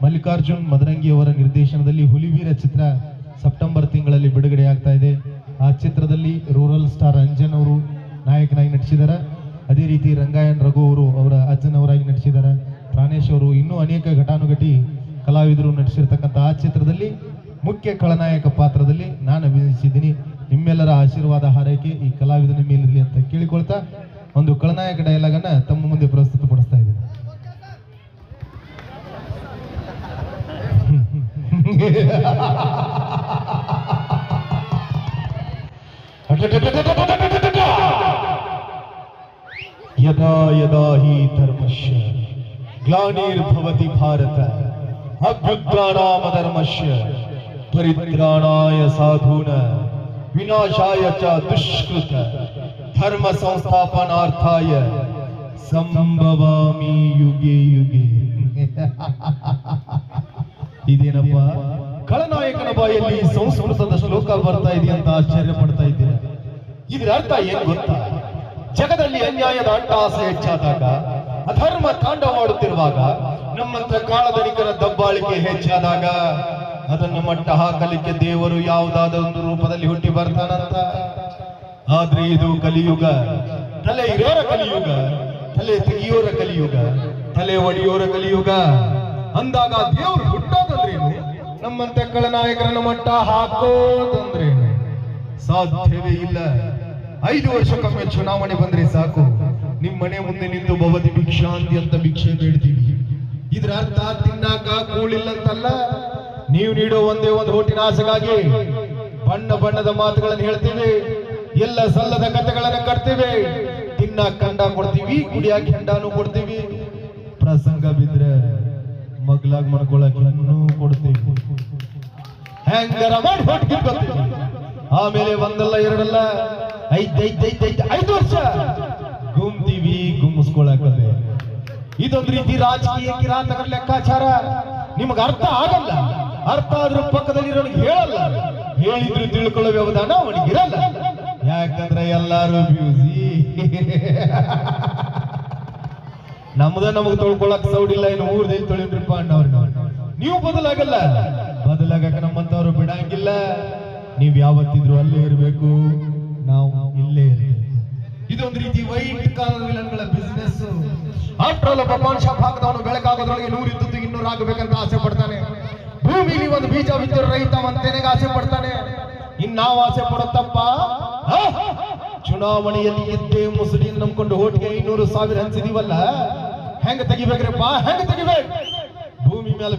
ಮಲ್ಲಿಕಾರ್ಜುನ್ ಮದರಂಗಿ ಅವರ ನಿರ್ದೇಶನದಲ್ಲಿ ಹುಲಿವೀರ ಚಿತ್ರ ಸೆಪ್ಟೆಂಬರ್ ತಿಂಗಳಲ್ಲಿ ಬಿಡುಗಡೆ ಆಗ್ತಾ ಇದೆ. ಆ ಚಿತ್ರದಲ್ಲಿ ರೂರಲ್ ಸ್ಟಾರ್ ಅಂಜನ್ ಅವರು ನಾಯಕನಾಗಿ ನಟಿಸಿದ್ದಾರೆ. ಅದೇ ರೀತಿ ರಂಗಾಯಣ್ ರಘು ಅವರು ಅವರ ಅಜ್ಜನವರಾಗಿ ನಟಿಸಿದ್ದಾರೆ. ಪ್ರಾಣೇಶ್ ಅವರು ಇನ್ನೂ ಅನೇಕ ಘಟಾನುಘಟಿ ಕಲಾವಿದರು ನಟಿಸಿರ್ತಕ್ಕಂಥ ಆ ಚಿತ್ರದಲ್ಲಿ ಮುಖ್ಯ ಖಳನಾಯಕ ಪಾತ್ರದಲ್ಲಿ ನಾನು ಅಭಿನಯಿಸಿದ್ದೀನಿ. ನಿಮ್ಮೆಲ್ಲರ ಆಶೀರ್ವಾದ ಹಾರೈಕೆ ಈ ಕಲಾವಿದನ ಮೇಲಿರಲಿ ಅಂತ ಕೇಳಿಕೊಳ್ತಾ ಒಂದು ಖಳನಾಯಕ ಡೈಲಾಗ್ ಅನ್ನ ತಮ್ಮ ಮುಂದೆ ಪ್ರಸ್ತುತಪಡಿಸ್ತಾ ಇದ್ದೀನಿ. ಯದಾ ಯದಾ ಹಿ ಧರ್ಮಶ್ಯ ಗ್ಲಾನಿರ್ಭವತಿ ಭಾರತ ಅಭ್ಯುತ್ಥಾನಾಮಧರ್ಮಶ್ಯ ಪರಿತ್ರಾಣಾಯ ಸಾಧೂನ ವಿನಾಶಾಯ ಚ ದುಷ್ಕೃತ ಧರ್ಮ ಸಂಸ್ಥಾಪನಾರ್ಥಾಯ ಸಂಭವಾಮಿ ಯುಗೆ ಯುಗೆ. ಇದೇನಪ್ಪ ಖಳನಾಯಕನ ಬಾಯಲ್ಲಿ ಸಂಸ್ಕೃತದ ಶ್ಲೋಕ ಬರ್ತಾ ಇದೆ ಅಂತ ಆಶ್ಚರ್ಯ ಪಡ್ತಾ ಇದ್ದೀರಾ? ಇದರ ಅರ್ಥ ಏನ್ ಗೊತ್ತಾ? ಜಗದಲ್ಲಿ ಅನ್ಯಾಯದ ಅಟ್ಟಹಾಸ ಹೆಚ್ಚಾದಾಗ, ಅಧರ್ಮ ತಾಂಡವಾಡುತ್ತಿರುವಾಗ, ನಮ್ಮಂತ ಕಾಳಧನಿಕರ ದಬ್ಬಾಳಿಕೆ ಹೆಚ್ಚಾದಾಗ ಅದನ್ನು ಮಟ್ಟ ಹಾಕಲಿಕ್ಕೆ ದೇವರು ಯಾವುದಾದ ಒಂದು ರೂಪದಲ್ಲಿ ಹುಟ್ಟಿ ಬರ್ತಾನಂತ. ಆದ್ರೆ ಇದು ಕಲಿಯುಗ, ತಲೆ ಇರೋರ ಕಲಿಯುಗ, ತಲೆ ತೆಗಿಯೋರ ಕಲಿಯುಗ, ತಲೆ ಒಡೆಯೋರ ಕಲಿಯುಗ. ಅಂದಾಗ ದೇವರು ಹುಟ್ಟೋದಂದ್ರೇನು? ನಮ್ಮಂತ ಖಳನಾಯಕರನ್ನು ಮಟ್ಟ ಹಾಕೋದಂದ್ರೇನು? ಸಾಧ್ಯವೇ ಇಲ್ಲ. 5 ವರ್ಷಕ್ಕೊಮ್ಮೆ ಚುನಾವಣೆ ಬಂದ್ರೆ ಸಾಕು, ನಿಮ್ ಮನೆ ಮುಂದೆ ನಿಂತು ಭವತಿ ಭಿಕ್ಷಾಂತಿ ಅಂತ ಭಿಕ್ಷೆ ಬೇಡ್ತೀವಿ. ಇದ್ರ ಅರ್ಥ ತಿನ್ನಾಕ ಕೂಳಿಲ್ಲಂತಲ್ಲ. ನೀವು ನೀಡೋ ಒಂದೇ ಒಂದು ಹೋಟಿನ ಆಸೆಗಾಗಿ ಬಣ್ಣ ಬಣ್ಣದ ಮಾತುಗಳನ್ನು ಹೇಳ್ತೀವಿ, ಎಲ್ಲ ಸಲ್ಲದ ಕಥೆಗಳನ್ನು ಕಟ್ತೀವಿ, ತಿನ್ನ ಕಂಡ ಕೊಡ್ತೀವಿ, ಕುಡಿಯಾಕ ಹೆಂಡಾನು ಕೊಡ್ತೀವಿ, ಪ್ರಸಂಗ ಬಿದ್ರೆ ಮಗ್ಲಾಗ್ ಮಾಡ್ಕೊಳಕ್ ಕೊಡ್ತೀವಿ. ಹೆಂಗರ ಮಾಡಿ ಹೊಟ್ಟು ಕಿತ್ಕೊತೀವಿ. ಆಮೇಲೆ ಒಂದಲ್ಲ ಎರಡಲ್ಲ 5 ವರ್ಷ ಗುಮ್ತೀವಿ, ಗುಮ್ಮಿಸ್ಕೊಳಕದೆ. ಇದೊಂದು ರೀತಿ ರಾಜಕೀಯ ಕಿರಾತಕರ ಲೆಕ್ಕಾಚಾರ. ನಿಮಗ ಅರ್ಥ ಆಗಲ್ಲ, ಅರ್ಥ ಆದ್ರೂ ಪಕ್ಕದಲ್ಲಿರೋನಿಗೆ ಹೇಳಲ್ಲ, ಹೇಳಿದ್ರು ತಿಳ್ಕೊಳ್ಳೋ ವ್ಯವಧಾನ ಅವನಿಗಿರಲ್ಲ. ಯಾಕಂದ್ರೆ ಎಲ್ಲಾರು ಬ್ಯೂಸಿ. ನಮಗ್ ತೊಳ್ಕೊಳಕ್ ಸೌಡಿಲ್ಲ, ಇನ್ನು ಊರ್ದಲ್ಲಿ ತೊಳಿದ್ರಪ್ಪ ಅಣ್ಣವ್ರ. ನೀವು ಬದಲಾಗಲ್ಲ, ಬದಲಾಗಕ ನಮ್ಮಂತವ್ರು ಬಿಡಂಗಿಲ್ಲ. ನೀವ್ ಯಾವತ್ತಿದ್ರು ಅಲ್ಲೇ ಇರ್ಬೇಕು, ನಾವು ಇಲ್ಲೇ ಇರ್ಬೇಕು. ಇದೊಂದು ರೀತಿ ವೈಟ್ ಕಾಲರ್ ವಿಲನ್ಗಳ ಬಿಸಿನೆಸ್. ಆಫ್ಟರ್ ಆಲ್ ಒಬ್ಬ ಮನುಷ್ಯ ಭಾಗದವನು ಬೆಳಕಾಗೋದ್ರೊಳಗೆ 100 ಇದ್ದದ್ದು 200 ಆಗಬೇಕಂತ ಆಸೆ ಪಡ್ತಾನೆ. ಭೂಮಿಲಿ ಒಂದು ಬೀಜ ಬಿದ್ದರೂ ರೈತ ಮಂತೇನೆಗೆ ಆಸೆ ಪಡ್ತಾನೆ. ಇನ್ನಾವ್ ಆಸೆ ಪಡುತ್ತಪ್ಪ? ಚುನಾವಣೆಯಲ್ಲಿ ಇದ್ದೇ ಮುಸುಡಿನ ನಂಬ್ಕೊಂಡು ಓಟ್ಗೆ 500,000 ಹಂಚಿದೀವಲ್ಲ, ಹೆಂಗ ತೆಗಿಬೇಕ್ರಪ್ಪ? ಹೆಂಗ ತೆಗಿಬೇಕು? ಭೂಮಿ ಮೇಲೆ